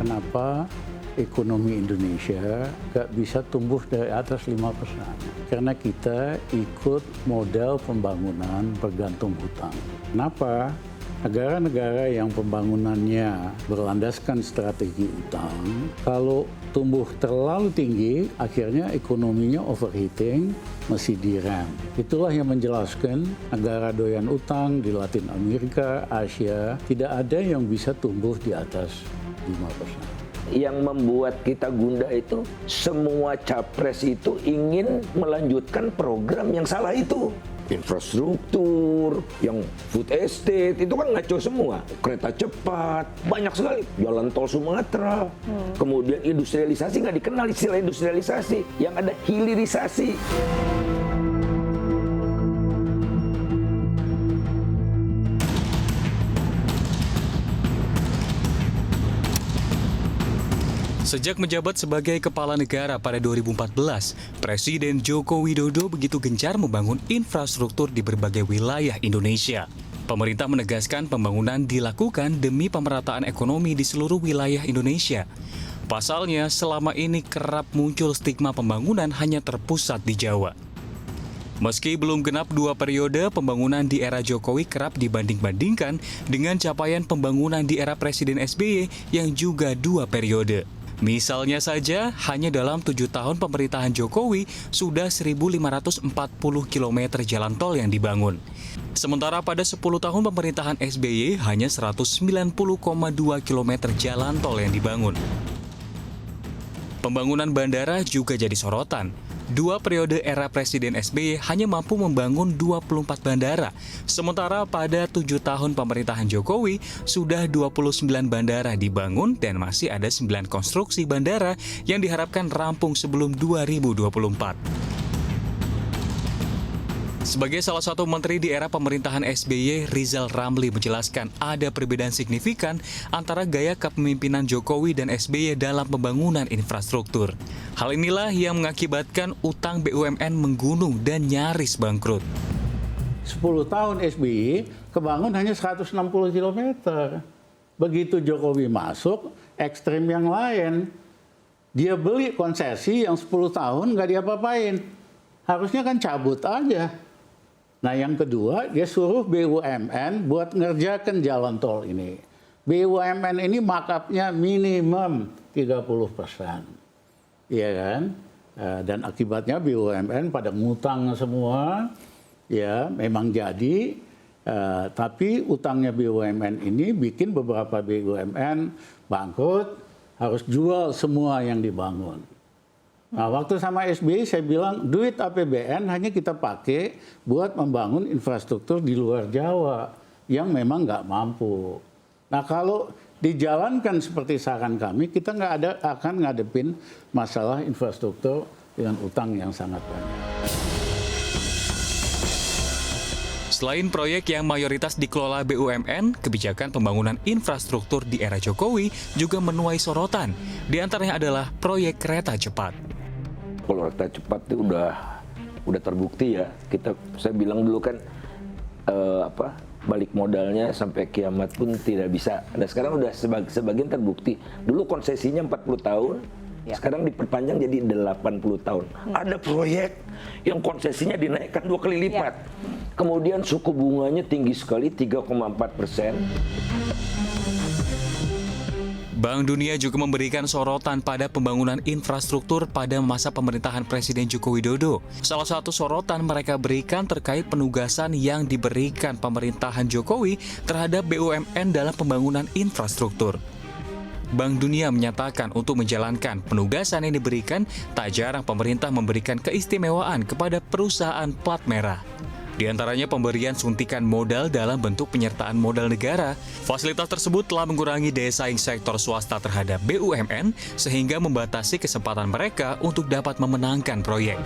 kenapa ekonomi Indonesia nggak bisa tumbuh dari atas 5%. Karena kita ikut model pembangunan bergantung hutang. Kenapa? Negara-negara yang pembangunannya berlandaskan strategi utang, kalau tumbuh terlalu tinggi, akhirnya ekonominya overheating, mesti direm. Itulah yang menjelaskan negara doyan utang di Latin Amerika, Asia, tidak ada yang bisa tumbuh di atas 5%. Yang membuat kita gundah itu, semua capres itu ingin melanjutkan program yang salah itu. Infrastruktur, yang food estate, itu kan ngaco semua. Kereta cepat, banyak sekali. Jalan tol Sumatera. Kemudian industrialisasi, nggak dikenal istilah industrialisasi. Yang ada hilirisasi. Sejak menjabat sebagai kepala negara pada 2014, Presiden Joko Widodo begitu gencar membangun infrastruktur di berbagai wilayah Indonesia. Pemerintah menegaskan pembangunan dilakukan demi pemerataan ekonomi di seluruh wilayah Indonesia. Pasalnya, selama ini kerap muncul stigma pembangunan hanya terpusat di Jawa. Meski belum genap 2 periode, pembangunan di era Jokowi kerap dibanding-bandingkan dengan capaian pembangunan di era Presiden SBY yang juga 2 periode. Misalnya saja, hanya dalam 7 tahun pemerintahan Jokowi, sudah 1.540 km jalan tol yang dibangun. Sementara pada 10 tahun pemerintahan SBY, hanya 190,2 km jalan tol yang dibangun. Pembangunan bandara juga jadi sorotan. 2 periode era Presiden SBY hanya mampu membangun 24 bandara. Sementara pada 7 tahun pemerintahan Jokowi, sudah 29 bandara dibangun dan masih ada 9 konstruksi bandara yang diharapkan rampung sebelum 2024. Sebagai salah satu menteri di era pemerintahan SBY, Rizal Ramli menjelaskan ada perbedaan signifikan antara gaya kepemimpinan Jokowi dan SBY dalam pembangunan infrastruktur. Hal inilah yang mengakibatkan utang BUMN menggunung dan nyaris bangkrut. 10 tahun SBY kebangun hanya 160 km. Begitu Jokowi masuk, ekstrim yang lain. Dia beli konsesi yang 10 tahun nggak diapa-apain. Harusnya kan cabut aja. Nah yang kedua, dia suruh BUMN buat ngerjakan jalan tol ini. BUMN ini markupnya minimum 30%. Iya kan? Dan akibatnya BUMN pada ngutang semua. Ya memang jadi. Tapi utangnya BUMN ini bikin beberapa BUMN bangkrut. Harus jual semua yang dibangun. Nah, waktu sama SBY saya bilang duit APBN hanya kita pakai buat membangun infrastruktur di luar Jawa yang memang nggak mampu. Nah kalau dijalankan seperti saran kami, kita akan ngadepin masalah infrastruktur dengan utang yang sangat banyak. Selain proyek yang mayoritas dikelola BUMN, kebijakan pembangunan infrastruktur di era Jokowi juga menuai sorotan. Di antaranya adalah proyek kereta cepat. Kalau kereta cepat itu udah terbukti ya. Saya bilang dulu kan balik modalnya sampai kiamat pun tidak bisa. Nah sekarang udah sebagian terbukti. Dulu konsesinya 40 tahun, sekarang diperpanjang jadi 80 tahun. Ada proyek yang konsesinya dinaikkan 2 kali lipat. Kemudian suku bunganya tinggi sekali, 3,4%. Bank Dunia juga memberikan sorotan pada pembangunan infrastruktur pada masa pemerintahan Presiden Joko Widodo. Salah satu sorotan mereka berikan terkait penugasan yang diberikan pemerintahan Jokowi terhadap BUMN dalam pembangunan infrastruktur. Bank Dunia menyatakan untuk menjalankan penugasan yang diberikan, tak jarang pemerintah memberikan keistimewaan kepada perusahaan plat merah. Di antaranya pemberian suntikan modal dalam bentuk penyertaan modal negara. Fasilitas tersebut telah mengurangi daya saing sektor swasta terhadap BUMN sehingga membatasi kesempatan mereka untuk dapat memenangkan proyek.